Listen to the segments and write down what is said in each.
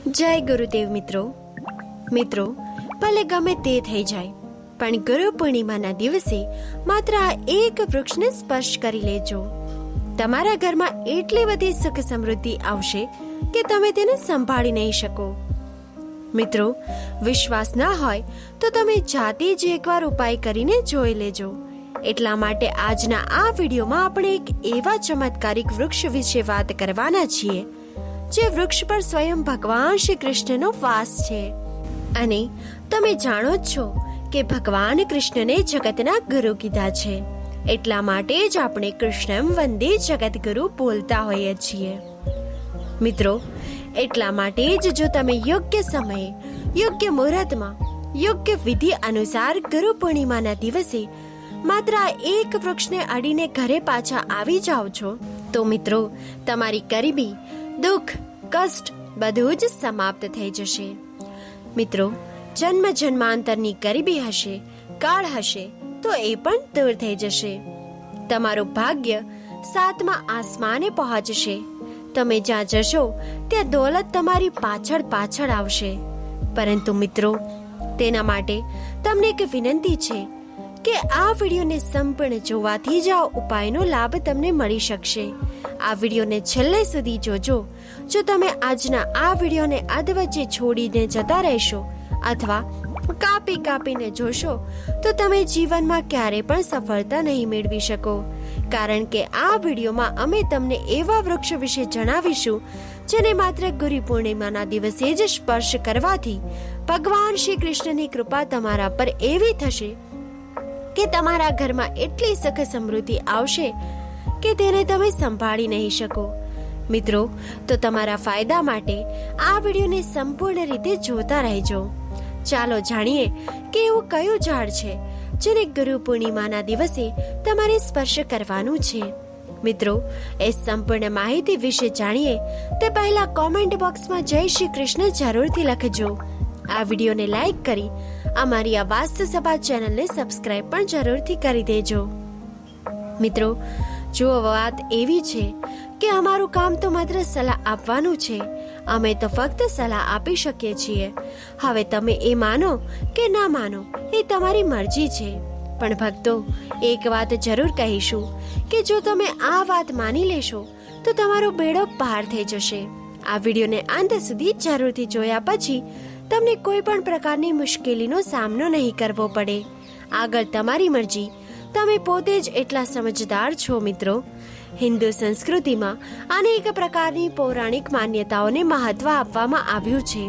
જય ગુરુદેવ મિત્રો ભલે ગમે તે થઈ જાય, પણ ગુરુ પૂર્ણિમાના દિવસે માત્ર આ એક વૃક્ષને સ્પર્શ કરી લેજો. તમારા ઘરમાં એટલી બધી સુખ સમૃદ્ધિ આવશે કે તમે તેને સંભાળી નહીં શકો. મિત્રો, વિશ્વાસ ના હોય તો તમે જાતે જ એકવાર ઉપાય કરીને જોઈ લેજો. એટલા માટે આજના આ વિડીયોમાં આપણે એક એવા ચમત્કારિક વૃક્ષ વિશે વાત કરવાના છીએ જે વૃક્ષ પર સ્વયં ભગવાન શ્રી કૃષ્ણનો વાસ છે. અને તમે જાણો જ છો કે ભગવાન કૃષ્ણને જગતના ગુરુ કીધા છે. એટલા માટે જ આપણે કૃષ્ણમ વંદે જગતગુરુ બોલતા હોઈએ છીએ. મિત્રો, એટલા માટે જ જો તમે યોગ્ય સમયે, યોગ્ય મુહૂર્તમાં, યોગ્ય વિધિ અનુસાર ગુરુ પૂર્ણિમાના દિવસે માત્ર આ એક વૃક્ષને અડીને ઘરે પાછા આવી જાઓ છો તો મિત્રો, તમારી ગરીબી, દુઃખ, કષ્ટ બધું જ સમાપ્ત થઈ જશે. મિત્રો, જન્મ જન્માંતરની ગરીબી હશે, કાળ હશે તો એ પણ દૂર થઈ જશે. તમારું ભાગ્ય સાતમા આસમાને પહોંચશે. તમે જ્યાં જશો ત્યાં દોલત તમારી પાછળ પાછળ આવશે. પરંતુ મિત્રો, તેના માટે તમને એક વિનંતી છે કે આ વિડીયોને સંપૂર્ણ જોવાથી જ આ ઉપાયનો લાભ તમને મળી શકશે. આ વિડીયોને છેલ્લે સુધી જોજો. જો તમે આજના આ વિડીયોને અધવચ્ચે છોડીને જતા રહેશો અથવા કાપીને જોશો તો તમે જીવનમાં ક્યારે પણ સફળતા નહીં મેળવી શકો. કારણ કે આ વિડીયોમાં અમે તમને એવા વૃક્ષ વિશે જણાવીશું જેને માત્ર ગુરુ પૂર્ણિમાના દિવસે જ સ્પર્શ કરવાથી ભગવાન શ્રી કૃષ્ણની કૃપા તમારા પર એવી થશે કે તમારા ઘરમાં એટલી સુખ સમૃદ્ધિ આવશે કે તેને તમે સંભાળી નહીં શકો. મિત્રો, તો તમારા ફાયદા માટે આ વિડીયોને સંપૂર્ણ રીતે જોતા રહેજો. ચાલો જાણીએ કે એવું કયું ઝાડ છે જેને ગુરુ પૂર્ણિમાના દિવસે તમારે સ્પર્શ કરવાનું છે. મિત્રો, એ સંપૂર્ણ માહિતી વિશે જાણીએ તે પહેલા કોમેન્ટ બોક્સમાં જય શ્રી કૃષ્ણ જરૂરથી લખજો. આ વિડીયોને લાઈક કરી અમારી આ વાસ્તુ સભા ચેનલને સબસ્ક્રાઇબ પણ જરૂરથી કરી દેજો. મિત્રો, જો વાત એવી છે કે અમારું કામ તો માત્ર સલાહ આપવાનું છે, અમે તો ફક્ત સલાહ આપી શકીએ છીએ. હવે તમે એ માનો કે ના માનો એ તમારી મરજી છે. પણ ભક્તો, એક વાત જરૂર કહીશું કે જો તમે આ વાત માની લેશો તો તમારો બેડો પાર થઈ જશે. આ વિડીયોને અંત સુધી જરૂરથી જોયા પછી તમને કોઈ પણ પ્રકારની મુશ્કેલીનો સામનો નહીં કરવો પડે. આગળ તમારી મરજી. તમે પોતે જ એટલા સમજદાર છો. મિત્રો, હિન્દુ સંસ્કૃતિમાં અનેક પ્રકારની પૌરાણિક માન્યતાઓને મહત્વ આપવામાં આવ્યું છે.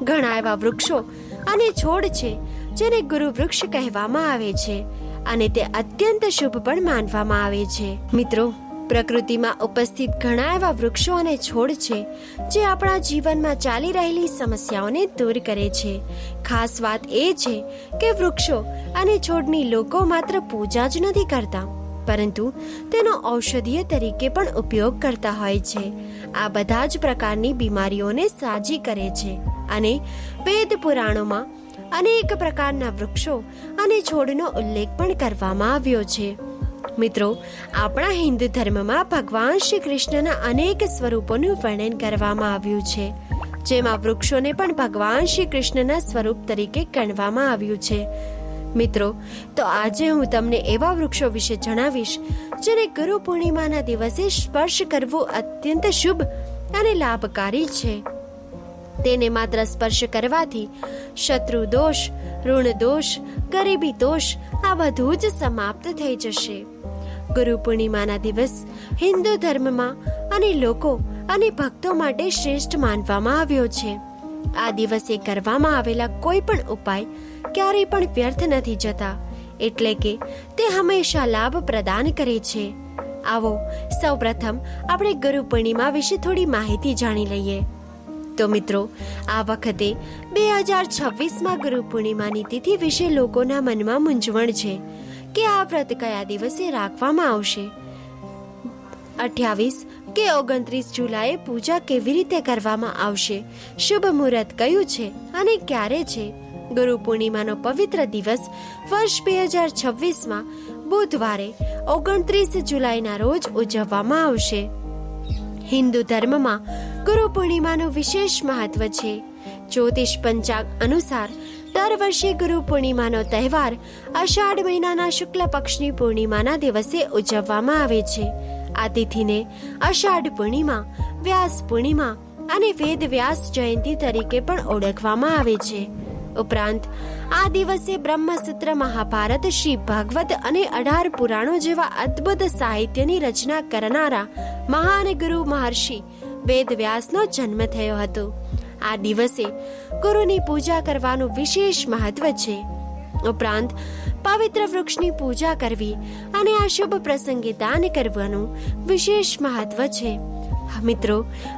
ઘણા એવા વૃક્ષો અને છોડ છે જેને ગુરુ વૃક્ષ કહેવામાં આવે છે અને તે અત્યંત શુભ પણ માનવામાં આવે છે. મિત્રો, પ્રકૃતિમાં ઉપસ્થિત ઘણા એવા વૃક્ષો અને છોડ છે જે આપણા જીવનમાં ચાલી રહેલી સમસ્યાઓને દૂર કરે છે. ખાસ વાત એ છે કે વૃક્ષો અને છોડની લોકો માત્ર પૂજા જ નથી કરતા, પરંતુ તેનો ઔષધીય તરીકે પણ ઉપયોગ કરતા હોય છે. આ બધા જ પ્રકારની બીમારીઓને સાજી કરે છે અને વેદ પુરાણોમાં અનેક પ્રકારના વૃક્ષો અને છોડનો ઉલ્લેખ પણ કરવામાં આવ્યો છે. મિત્રો, આપણા હિન્દુ ધર્મમાં ભગવાન શ્રી કૃષ્ણના અનેક સ્વરૂપોનું વર્ણન કરવામાં આવ્યું છે, જેમાં વૃક્ષોને પણ ભગવાન શ્રી કૃષ્ણના સ્વરૂપ તરીકે ગણવામાં આવ્યું છે. મિત્રો, તો આજે હું તમને એવા વૃક્ષો વિશે જણાવીશ જેને ગુરુ પૂર્ણિમાના દિવસે સ્પર્શ કરવો અત્યંત શુભ અને લાભકારી છે. તેને માત્ર સ્પર્શ કરવાથી શત્રુ દોષ, ઋણ દોષ, ગરીબી દોષ આ બધું જ સમાપ્ત થઈ જશે. ગુરુ પૂર્ણિમાના દિવસ હિન્દુ ધર્મમાં અને લોકો અને ભક્તો માટે શ્રેષ્ઠ માનવામાં આવ્યો છે. આ દિવસે કરવામાં આવેલા કોઈ પણ ઉપાય ક્યારેય પણ વ્યર્થ નથી જતા, એટલે કે તે હંમેશા લાભ પ્રદાન કરે છે. આવો સૌપ્રથમ આપણે ગુરુ પૂર્ણિમા વિશે થોડી માહિતી જાણી લઈએ. તો મિત્રો, આ વખતે 2026માં ગુરુ પૂર્ણિમાની તિથિ વિશે લોકોના મનમાં મૂંઝવણ છે કે આ વ્રત કયા દિવસે રાખવામાં આવશે. 28 કે 29 જુલાઈએ પૂજા કેવી રીતે કરવામાં આવશે, શુભ મુહૂર્ત કયું છે અને ક્યારે છે. ગુરુ પૂર્ણિમાનો પવિત્ર દિવસ વર્ષ 2026માં બુધવારે 29 જુલાઈના રોજ ઉજવવામાં આવશે. હિન્દુ ધર્મમાં ગુરુ પૂર્ણિમાનું વિશેષ મહત્વ છે. જ્યોતિષ પંચાંગ અનુસાર દર વર્ષે ગુરુ પૂર્ણિમાનો તહેવાર અષાઢ મહિનાના શુક્લ પક્ષની પૂર્ણિમાના દિવસે ઉજવવામાં આવે છે. આ તિથિને અષાઢ પૂર્ણિમા, વ્યાસ પૂર્ણિમા અને વેદ વ્યાસ જયંતી તરીકે પણ ઓળખવામાં આવે છે. ઉપરાંત આ દિવસે બ્રહ્મસૂત્ર, મહાભારત, શ્રી ભાગવત અને 18 પુરાણો જેવા અદ્ભુત સાહિત્યની રચના કરનારા મહાન ગુરુ મહર્ષિ વેદ વ્યાસનો જન્મ થયો હતો. આ દિવસે ગુરુની પૂજા કરવાનું વિશેષ મહત્વ છે. ઉપરાંત પવિત્ર વૃક્ષની પૂજા કરવી અને આ શુભ પ્રસંગે દાન કરવાનું વિશેષ મહત્વ છે. મિત્રો,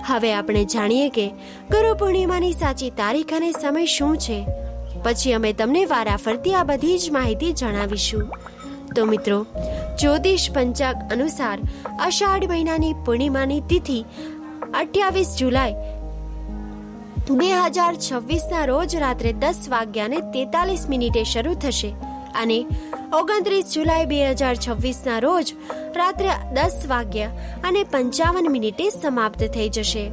હવે આપણે જાણીએ કે ગુરુ પૂર્ણિમાની સાચી તારીખ અને સમય શું છે. પછી અમે તમને વારાફરતી આ બધી જ માહિતી જણાવીશું. તો મિત્રો, જ્યોતિષ પંચાંગ અનુસાર અષાઢ મહિનાની પૂર્ણિમાની તિથિ 28 જુલાઈ 2026 રોજ રાત્રે 10:43 શરૂ થશે અને 29 જુલાઈ 2026 રોજ રાત્રે 10:55 સમાપ્ત થઈ જશે.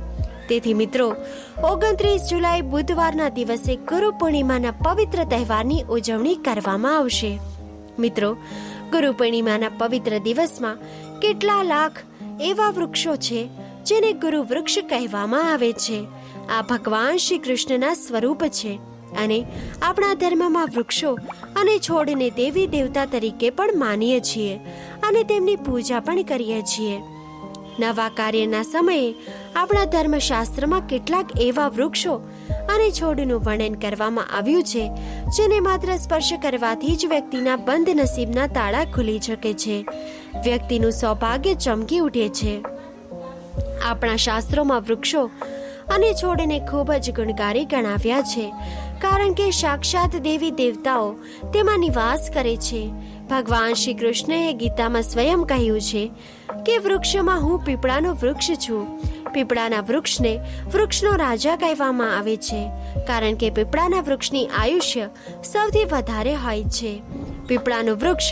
તેથી મિત્રો, 29 જુલાઈ બુધવારના દિવસે ગુરુ પૂર્ણિમાના પવિત્ર તહેવારની ઉજવણી કરવામાં આવશે. મિત્રો, ગુરુ પૂર્ણિમાના પવિત્ર દિવસમાં કેટલા લાખ એવા વૃક્ષો છે જેને ગુરુ વૃક્ષ કહેવામાં આવે છે. આ ભગવાન શ્રી કૃષ્ણના સ્વરૂપ છે અને આપણા ધર્મમાં વૃક્ષો અને છોડને દેવી દેવતા તરીકે પણ માનીએ છીએ અને તેમની પૂજા પણ કરીએ છીએ. નવા કાર્યના સમયે આપણા ધર્મશાસ્ત્રમાં કેટલાક એવા વૃક્ષો અને છોડનું વર્ણન કરવામાં આવ્યું છે જેને માત્ર સ્પર્શ કરવાથી જ વ્યક્તિના બંધ નસીબના તાળા ખુલી શકે છે. વ્યક્તિનું સૌભાગ્ય ચમકી ઉઠે છે. આપણા શાસ્ત્રોમાં વૃક્ષો અને છોડને ખૂબ જ ગુણકારી ગણાવ્યા છે, કારણ કે સાક્ષાત દેવી દેવતાઓ તેમાં નિવાસ કરે છે. ભગવાન શ્રી કૃષ્ણએ ગીતામાં સ્વયં કહ્યું છે કે વૃક્ષમાં હું પીપળાનું વૃક્ષ છું. પીપળાના વૃક્ષને વૃક્ષનો રાજા કહેવામાં આવે છે, કારણ કે પીપળાના વૃક્ષની આયુષ્ય સૌથી વધારે હોય છે. પીપળાનું વૃક્ષ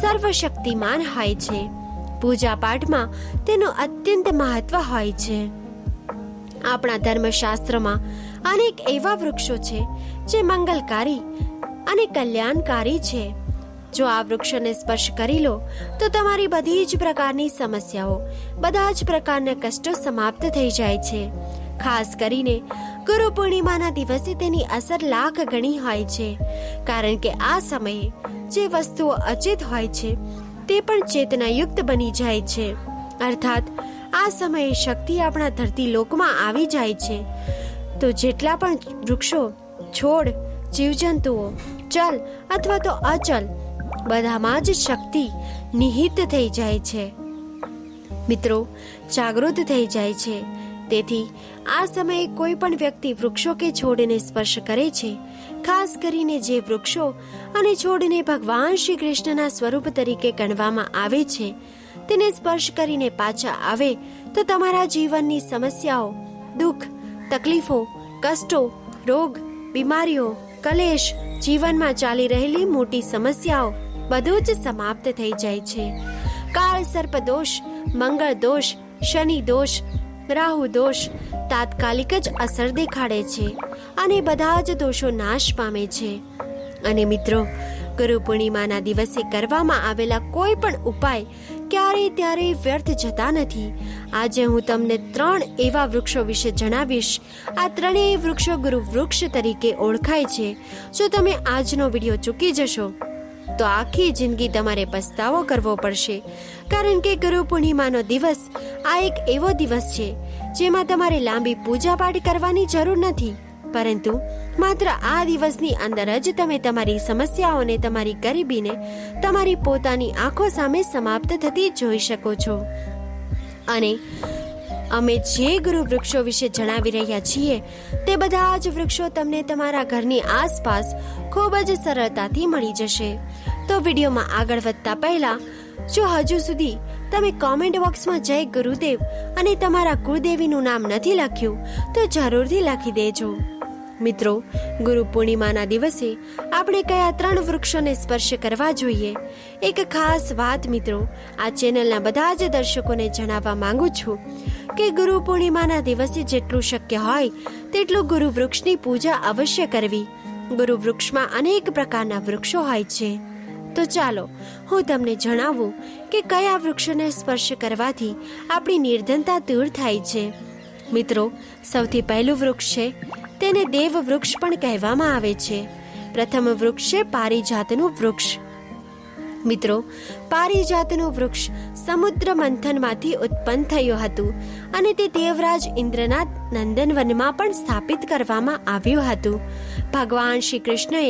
સર્વશક્તિમાન હોય છે. પૂજા પાઠમાં તેનું અત્યંત મહત્વ હોય છે. આપણા ધર્મશાસ્ત્રમાં અનેક એવા વૃક્ષો છે જે મંગલકારી અને કલ્યાણકારી છે. જો આ વૃક્ષોને સ્પર્શ કરી લો તો તમારી બધી જ પ્રકારની સમસ્યાઓ, બધા જ પ્રકારના કષ્ટો સમાપ્ત થઈ જાય છે. ખાસ કરીને ગુરુ પૂર્ણિમાના દિવસે તેની અસર લાખ ગણી હોય છે, કારણ કે આ સમયે જે વસ્તુઓ અચેત હોય છે તે પણ ચેતનાયુક્ત બની જાય છે. અર્થાત આ સમયે શક્તિ આપણા ધરતી લોકમાં આવી જાય છે. તો જેટલા પણ વૃક્ષો, છોડ, જીવજંતુઓ, ચલ અથવા તો અચલ, બધામાં જ શક્તિ નિહિત થઈ જાય છે. મિત્રો, જાગૃત થઈ જાય છે. તેથી આ સમયે કોઈ પણ વ્યક્તિ વૃક્ષો કે છોડને સ્પર્શ કરે છે, ખાસ કરીને જે વૃક્ષો અને છોડને ભગવાન શ્રી કૃષ્ણના સ્વરૂપ તરીકે ગણવામાં આવે છે, તેને સ્પર્શ કરીને પાછા આવે તો તમારા જીવનની સમસ્યાઓ, દુઃખ, તકલીફો, કષ્ટો, રોગ, બીમારીઓ, કલેશ, જીવનમાં ચાલી રહેલી મોટી સમસ્યાઓ બધું જ સમાપ્ત થઈ જાય છે. કાળ સર્પ દોષ, મંગળ દોષ, શનિ દોષ, રાહુ દોષ તાત્કાલિક જ અસર દેખાડે છે અને બધા જ દોષો નાશ પામે છે. અને મિત્રો, ગુરુ પૂર્ણિમાના દિવસે કરવામાં આવેલા કોઈ પણ ઉપાય ક્યારેય ત્યારે વ્યર્થ જતા નથી. આજે હું તમને 3 એવા વૃક્ષો વિશે જણાવીશ. આ 3 વૃક્ષો ગુરુ વૃક્ષ તરીકે ઓળખાય છે. જો તમે આજનો વિડીયો ચૂકી જશો તો આખી જિંદગી તમારે પસ્તાવો કરવો પડશે, કારણ કે ગુરુ પૂર્ણિમાનો દિવસ આ એક એવો દિવસ છે જેમાં તમારે લાંબી પૂજાપાઠ કરવાની જરૂર નથી, પરંતુ માત્ર આ દિવસની અંદર જ તમે તમારી સમસ્યાઓને, તમારી ગરીબીને તમારી પોતાની આંખો સામે સમાપ્ત થતી જોઈ શકો છો. અને અમે જે ગુરુ વૃક્ષો વિશે જણાવી રહ્યા છીએ તે બધા જ વૃક્ષો તમને તમારા ઘરની આસપાસ ખૂબ જ સરળતાથી મળી જશે. તો વિડીયોમાં આગળ વધતા પહેલા જો હજુ સુધી તમે કોમેન્ટ બોક્સમાં જય ગુરુદેવ અને તમારા કુળદેવીનું નામ નથી લખ્યું તો જરૂરથી લખી દેજો. મિત્રો, ગુરુ પૂર્ણિમાના દિવસે આપણે કયા 3 વૃક્ષોને સ્પર્શ કરવા જોઈએ? એક ખાસ વાત મિત્રો, આ ચેનલના બધા જ દર્શકોને જણાવવા માંગુ છું કે ગુરુ પૂર્ણિમાના દિવસે જેટલું શક્ય હોય તેટલું ગુરુ વૃક્ષની પૂજા અવશ્ય કરવી. ગુરુ વૃક્ષમાં અનેક પ્રકારના વૃક્ષો હોય છે. તો ચાલો હું તમને જણાવું કે કયા વૃક્ષોને સ્પર્શ કરવાથી આપણી નિર્ધનતા દૂર થાય છે. મિત્રો, સૌથી પહેલું વૃક્ષ છે તેને દેવ વૃક્ષ પણ કહેવામાં આવે છે. પ્રથમ વૃક્ષ છે પારિજાતનું વૃક્ષ. મિત્રો, પારિજાતનું વૃક્ષ સમુદ્ર મંથનમાંથી ઉત્પન્ન થયું હતું અને તે દેવરાજ ઇન્દ્રના નંદનવનમાં પણ સ્થાપિત કરવામાં આવ્યું હતું. ભગવાન શ્રી કૃષ્ણએ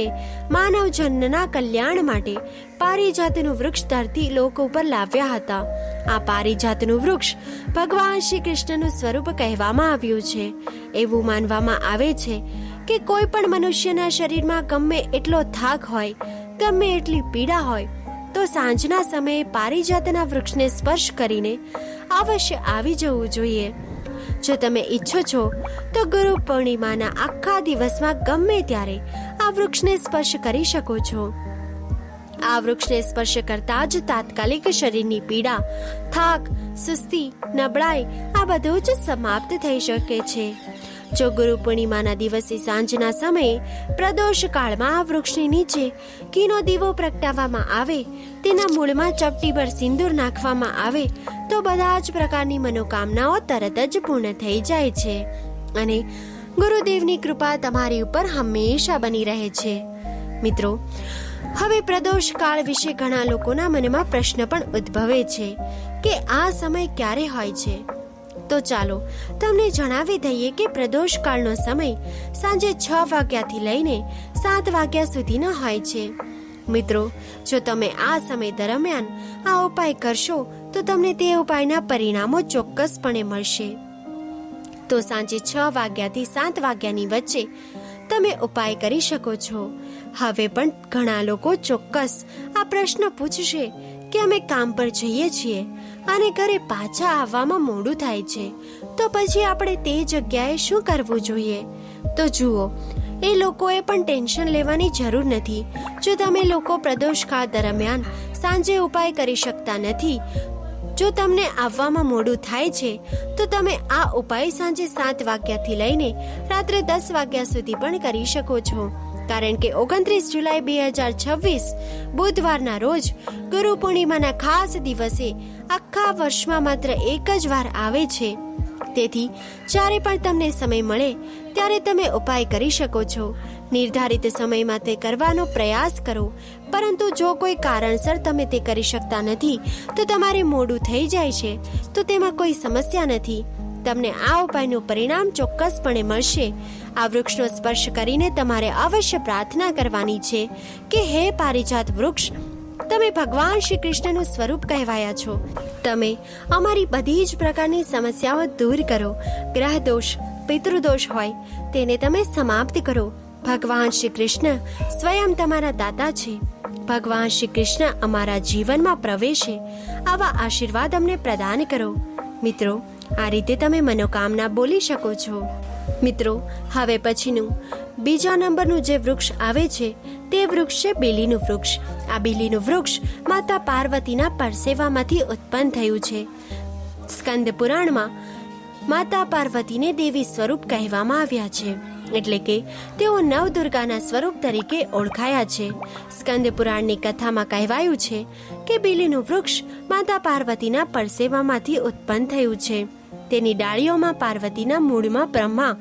માનવજનના કલ્યાણ માટે પારિજાતનું વૃક્ષ ધરતી લોક ઉપર લાવ્યા હતા. આ પારિજાતનું વૃક્ષ ભગવાન શ્રી કૃષ્ણનું સ્વરૂપ કહેવામાં આવ્યું છે. એવું માનવામાં આવે છે કે કોઈ પણ મનુષ્યના શરીરમાં ગમે એટલો થાક હોય, ગમે એટલી પીડા હોય, તો સાંજના સમયે પારિજાતના વૃક્ષને સ્પર્શ કરીને અવશ્ય આવી જવું જોઈએ. જો તમે ઈચ્છો છો તો ગુરુ પૂર્ણિમાના આખા દિવસમાં ગમે ત્યારે આ વૃક્ષને સ્પર્શ કરી શકો છો. આ વૃક્ષને સ્પર્શ કરતા જ તાત્કાલિક શરીરની પીડા, થાક, સુસ્તી, નબળાઈ આ બધું જ સમાપ્ત થઈ શકે છે. જો ગુરુ પૂર્ણિમાના દિવસે સાંજના સમયે પ્રદોષ કાળમાં આ વૃક્ષની નીચે ઘીનો દીવો પ્રગટાવવામાં આવે, તેના મૂળમાં ચપટીભર સિંદૂર નાખવામાં આવે તો બધા જ પ્રકારની મનોકામનાઓ તરત જ પૂર્ણ થઈ જાય છે અને ગુરુદેવની કૃપા તમારી ઉપર હંમેશા બની રહે છે. મિત્રો, હવે પ્રદોષ કાળ વિશે ઘણા લોકોના મનમાં પ્રશ્ન પણ ઉદ્ભવે છે કે આ સમય ક્યારે હોય છે? તો ચાલો તમને જણાવી દઈએ કે પ્રદોષ કાળનો સમય સાંજે 6 વાગ્યાથી લઈને 7 વાગ્યા સુધીનો હોય છે. મિત્રો, જો તમે આ સમય દરમિયાન આ ઉપાય કરશો તો તમને તે ઉપાયના પરિણામો ચોક્કસપણે મળશે. તો સાંજે 6 વાગ્યાથી 7 વાગ્યાની વચ્ચે તમે ઉપાય કરી શકો છો. હવે પણ ઘણા લોકો ચોક્કસ આ પ્રશ્ન પૂછશે કે અમે કામ પર જઈએ છીએ અને ઘરે પાછા આવવામાં મોડું થાય છે, તો પછી આપણે તે જગ્યાએ શું કરવું જોઈએ? તો જુઓ, એ લોકોએ પણ ટેન્શન લેવાની જરૂર નથી. જો તમે લોકો પ્રદોષ કાળ દરમિયાન સાંજે ઉપાય કરી શકતા નથી, જો તમને આવવામાં મોડું થાય છે, તો તમે આ ઉપાય સાંજે 7 વાગ્યાથી લઈને રાત્રે 10 વાગ્યા સુધી પણ કરી શકો છો. કારણ કે 29 જુલાઈ 2026 બુધવારના રોજ ગુરુ પૂર્ણિમાના ખાસ દિવસે આખા વર્ષમાં માત્ર એક જ વાર આવે છે. તેથી જ્યારે પણ તમને સમય મળે ત્યારે તમે ઉપાય કરી શકો છો. નિર્ધારિત સમયમાં તે કરવાનો પ્રયાસ કરો, પરંતુ જો કોઈ કારણસર તમે તે કરી શકતા નથી તો તમારે મોડું થઈ જાય છે, તો તેમાં કોઈ સમસ્યા નથી. તમને આ ઉપાયનું પરિણામ ચોક્કસપણે મળશે. આ વૃક્ષનો સ્પર્શ કરીને તમારે અવશ્ય પ્રાર્થના કરવાની છે કે હે પારિજાત વૃક્ષ, તમે ભગવાન શ્રી કૃષ્ણનું સ્વરૂપ કહેવાયા છો. તમે અમારી બધી જ પ્રકારની સમસ્યાઓ દૂર કરો. ગ્રહ દોષ, પિતૃદોષ હોય તેને તમે સમાપ્ત કરો. ભગવાન શ્રી કૃષ્ણ સ્વયં તમારા દાતા છે. ભગવાન શ્રી કૃષ્ણ અમારા જીવનમાં પ્રવેશે આવા આશીર્વાદ અમને પ્રદાન કરો. મિત્રો, આ રીતે તમે મનોકામના બોલી શકો છો. મિત્રો, હવે પછીનું બીજા નંબરનું જે વૃક્ષ આવે છે તે વૃક્ષ છે બીલીનું વૃક્ષ. આ બીલીનું વૃક્ષ માતા પાર્વતીના પરસેવામાંથી ઉત્પન્ન થયું છે. સ્કંદ પુરાણમાં માતા પાર્વતીને દેવી સ્વરૂપ કહેવામાં આવ્યા છે, એટલે કે તેઓ નવદુર્ગાના સ્વરૂપ તરીકે ઓળખાયા છે. સ્કંદ પુરાણની કથામાં કહેવાયું છે કે બીલીનું વૃક્ષ માતા પાર્વતીના પરસેવામાંથી ઉત્પન્ન થયું છે. તેની ડાળીઓમાં પાર્વતીના મૂળમાં બ્રહ્મા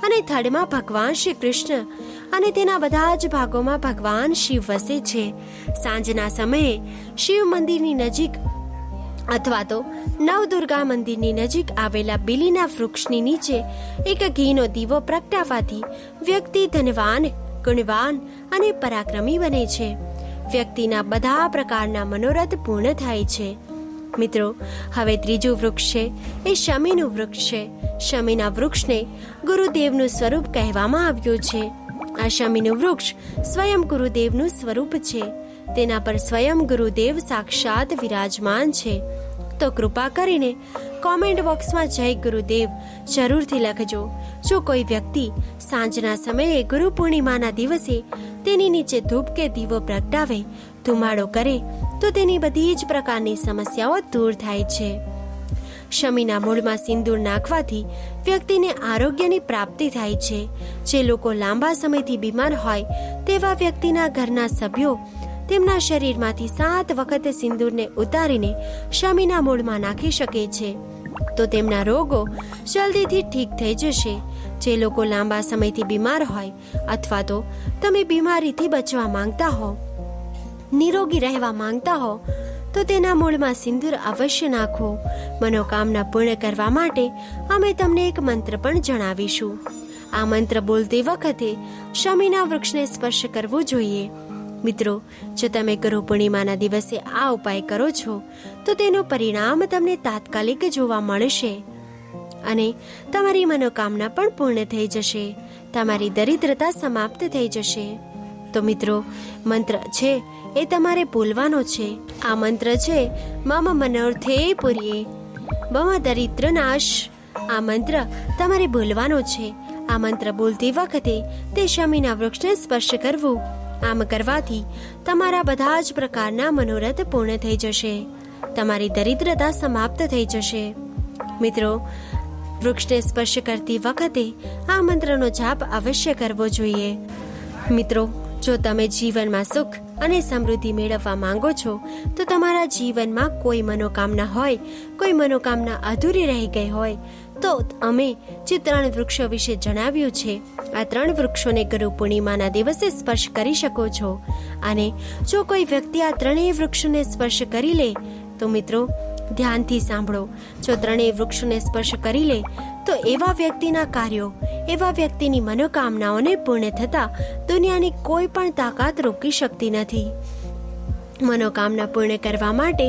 અને થડમાં ભગવાન શ્રી કૃષ્ણ અને તેના બધા જ ભાગોમાં ભગવાન શિવ વસે છે. સાંજના સમયે શિવ મંદિરની નજીક અથવા તો નવદુર્ગા મંદિરની નજીક આવેલા બીલીના વૃક્ષની નીચે એક ઘીનો દીવો પ્રગટાવવાથી વ્યક્તિ ધનવાન, ગુણવાન અને પરાક્રમી બને છે. વ્યક્તિના બધા પ્રકારના મનોરથ પૂર્ણ થાય છે. મિત્રો, હવે ત્રીજું વૃક્ષ છે એ શમીનું વૃક્ષ છે. શમીના વૃક્ષને ગુરુદેવનું સ્વરૂપ કહેવામાં આવ્યું છે. આ શમીનું વૃક્ષ સ્વયં ગુરુદેવનું સ્વરૂપ છે. તેના પર સ્વયં ગુરુદેવ સાક્ષાત વિરાજમાન છે. તો કૃપા કરીને કોમેન્ટ બોક્સમાં જય ગુરુદેવ જરૂરથી લખજો. જો કોઈ વ્યક્તિ સાંજના સમયે ગુરુ પૂર્ણિમાના દિવસે તેની નીચે ધૂપ કે દીવો પ્રગટાવે, ધુમાડો કરે તો તેની બધી જ પ્રકારની સમસ્યાઓ દૂર થાય છે. શમીના મૂળમાં સિંદૂર નાખવાથી વ્યક્તિને આરોગ્યની પ્રાપ્તિ થાય છે. જે લોકો લાંબા સમયથી બીમાર હોય તેવા વ્યક્તિના ઘરના સભ્યો તેમના શરીરમાંથી 7 વખત સિંદૂરને ઉતારીને શમીના મૂળમાં નાખી શકે છે, તો તેમના રોગો જલ્દીથી ઠીક થઈ જશે. જે લોકો લાંબા સમયથી બીમાર હોય અથવા તો તમે બીમારીથી બચવા માંગતા હો, નિરોગી રહેવા માંગતા હો, તો તેના મૂળમાં સિંદૂર અવશ્ય નાખો. મનોકામના પૂર્ણ કરવા માટે અમે તમને એક મંત્ર પણ જણાવીશું. આ મંત્ર બોલતી વખતે શમીના વૃક્ષને સ્પર્શ કરવો જોઈએ. મિત્રો, જો તમે ગુરુ પૂર્ણિમાના દિવસે આ ઉપાય કરો છો તો તેનું પરિણામ તમને તાત્કાલિક જોવા મળશે અને તમારી મનોકામના પણ પૂર્ણ થઈ જશે. તમારી દરિદ્રતા સમાપ્ત થઈ જશે. તો મિત્રો, મંત્ર છે એ તમારે બોલવાનો છે. આ મંત્ર છે મમ મનોર્થે પૂર્યે મમ દરિદ્ર નાશ. આ મંત્ર તમારે બોલવાનો છે. આ મંત્ર બોલતી વખતે તે શમીના વૃક્ષને સ્પર્શ કરવું. આમ કરવાથી તમારા બધા જ પ્રકારના મનોરથ પૂર્ણ થઈ જશે. તમારી દરિદ્રતા સમાપ્ત થઈ જશે. મિત્રો, વૃક્ષને સ્પર્શ કરતી વખતે આ મંત્રનો જાપ અવશ્ય કરવો જોઈએ. મિત્રો, જો તમે જીવનમાં સુખ અને સમૃદ્ધિ મેળવવા માંગો છો તો તમારા જીવનમાં કોઈ મનોકામના હોય, કોઈ મનોકામના અધૂરી રહી ગઈ હોય, તો અમે જે 3 વૃક્ષો વિશે જણાવ્યું છે, આ 3 વૃક્ષોને ગુરુ પૂર્ણિમાના દિવસે સ્પર્શ કરી શકો છો. અને જો કોઈ વ્યક્તિ આ 3 વૃક્ષોને સ્પર્શ કરી લે તો મિત્રો, ધ્યાનથી સાંભળો, જો 3 વૃક્ષોને સ્પર્શ કરી લે તો એવા વ્યક્તિના કાર્યો, એવા વ્યક્તિની મનોકામનાઓને પૂર્ણ થતા દુનિયાની કોઈ પણ તાકાત રોકી શકતી નથી. મનોકામના પૂર્ણ કરવા માટે,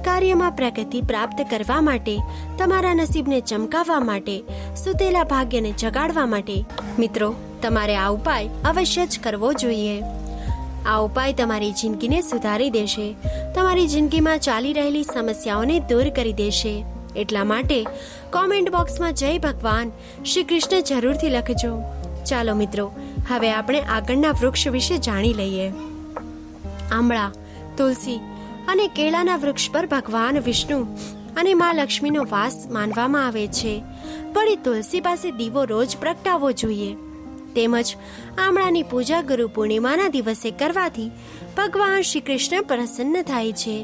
કાર્યમાં પ્રગતિ પ્રાપ્ત કરવા માટે, તમારા નસીબને ચમકાવવા માટે, સુતેલા ભાગ્યને જગાડવા માટે મિત્રો, તમારે આ ઉપાય અવશ્ય જ કરવો જોઈએ. આ ઉપાય તમારી જિંદગીને સુધારી દેશે, તમારી જિંદગીમાં ચાલી રહેલી સમસ્યાઓને દૂર કરી દેશે. એટલા માટે કોમેન્ટ બોક્સમાં જય ભગવાન શ્રી કૃષ્ણ જરૂરથી લખજો. ચાલો મિત્રો, હવે આપણે આગળના વૃક્ષ વિશે જાણી લઈએ. આંબળા, તુલસી અને કેળાના વૃક્ષ પર ભગવાન વિષ્ણુ અને મા લક્ષ્મીનો વાસ માનવામાં આવે છે. વળી તુલસી પાસે દીવો રોજ પ્રગટાવવો જોઈએ. તેમજ આમળાની પૂજા ગુરુ પૂર્ણિમાના દિવસે કરવાથી ભગવાન શ્રી કૃષ્ણ પ્રસન્ન થાય છે.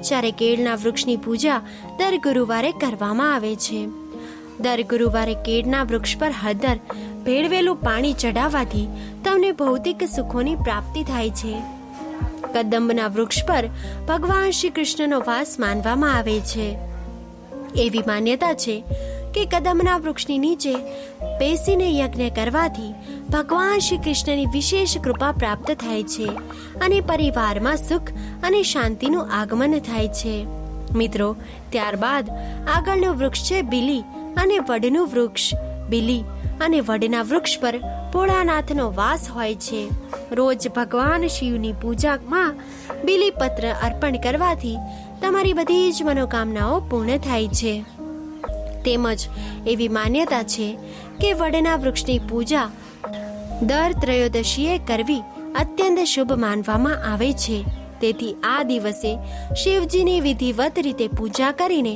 જ્યારે કેળના વૃક્ષની પૂજા દર ગુરુવારે કરવામાં આવે છે. દર ગુરુવારે કેળના વૃક્ષ પર હળદર ભેળવેલું પાણી ચડાવવાથી તમને ભૌતિક સુખોની પ્રાપ્તિ થાય છે. કદંબના વૃક્ષ પર ભગવાન શ્રી કૃષ્ણનો વાસ માનવામાં આવે છે. એવી માન્યતા છે કે કદંબના વૃક્ષની નીચે બેસીને યજ્ઞ કરવાથી ભગવાન શ્રી કૃષ્ણની વિશેષ કૃપા પ્રાપ્ત થાય છે અને પરિવારમાં સુખ અને શાંતિનું આગમન થાય છે. મિત્રો, ત્યારબાદ આગળનું વૃક્ષ છે બીલી અને વડનું વૃક્ષ. બીલી અને વડના વૃક્ષ પર ભોળાનાથનો વાસ હોય છે. રોજ ભગવાન શિવની પૂજામાં બીલીપત્ર અર્પણ કરવાથી તમારી બધી જ મનોકામનાઓ પૂર્ણ થાય છે. તેમજ એવી માન્યતા છે કે વડના વૃક્ષની પૂજા દર ત્રયોદશીએ કરવી અત્યંત શુભ માનવામાં આવે છે. તેથી આ દિવસે શિવજીની વિધિવત રીતે પૂજા કરીને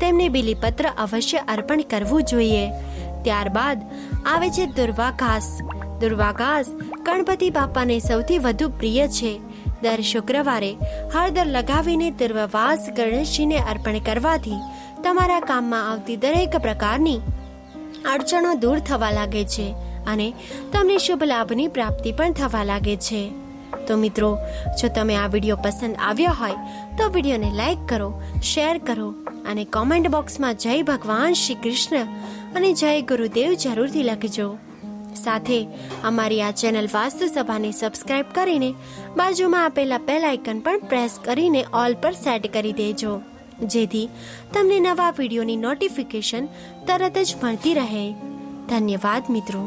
તેમને બીલીપત્ર અવશ્ય અર્પણ કરવું જોઈએ. ત્યારબાદ આવે છે દુર્વા ઘાસ. દુર્વા ઘાસ ગણપતિ બાપાને સૌથી વધુ પ્રિય છે. દર શુક્રવારે હળદર લગાવીને દુર્વાવાસ ગણેશજીને અર્પણ કરવાથી તમારા કામમાં આવતી દરેક પ્રકારની અડચણો દૂર થવા લાગે છે અને તમને શુભ લાભની પ્રાપ્તિ પણ થવા લાગે છે. તો મિત્રો, જો તમે આ વિડીયો પસંદ આવ્યો હોય તો વિડીયોને લાઈક કરો, શેર કરો અને કોમેન્ટ બોક્સમાં જય ભગવાન શ્રી કૃષ્ણ અને જય ગુરુદેવ જરૂરથી લખજો. સાથે અમારી આ ચેનલ વાસ્તુ સભાને સબસ્ક્રાઇબ કરીને બાજુમાં આપેલા બેલ આઇકન પણ પ્રેસ કરીને ઓલ પર સેટ કરી દેજો, જેથી તમને નવા વિડીયોની નોટિફિકેશન તરત જ મળતી રહે. ધન્યવાદ મિત્રો.